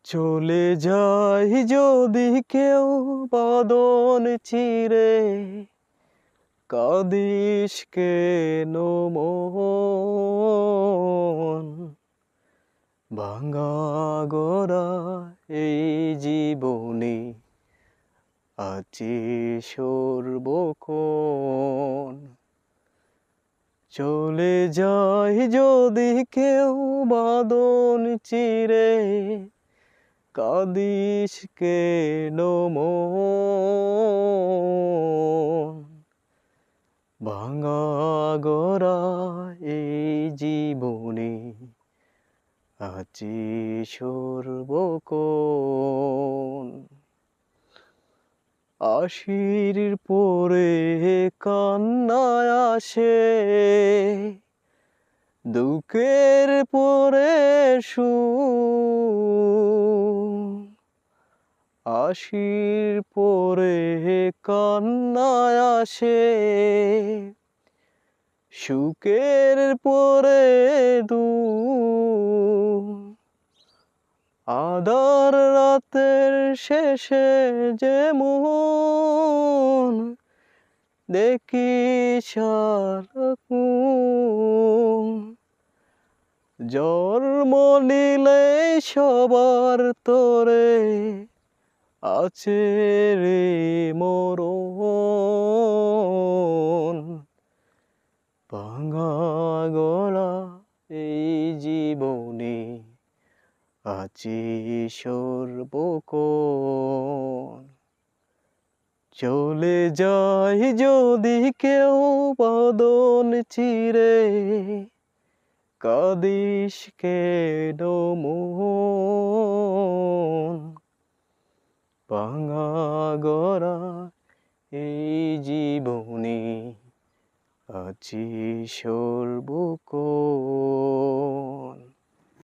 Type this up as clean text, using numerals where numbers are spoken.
চলে যায় যদি কেউ বাদন চিরে, কাঁদিস কেন মন? ভাঙা গড়া এই জীবনে আছি সর্বক্ষণ। চলে যায় যদি কেউ বাদন চিরে, কাঁদিস কেন মন? ভাঙা গড়া এই জীবনে আছি সর্বক্ষণ। আশির পরে কান্নায় আসে, দুঃখের পরে সুখ। আশির পরে কান্নায় আসে, সুখের পরে দুঃখ। আধার রাতের শেষে যেমন দেখি সারাক্ষণ, জন্ম নিলে সবার তরে আছে রে মরণ। ভাঙা গলা এই জীবনে আছি সর্বক্ষণ। চলে যায় যদি কেউ বাদন চিরে, কাঁদিস কেন মন? ভাঙা গড়া এই জীবনে আছি সর্বক্ষণ।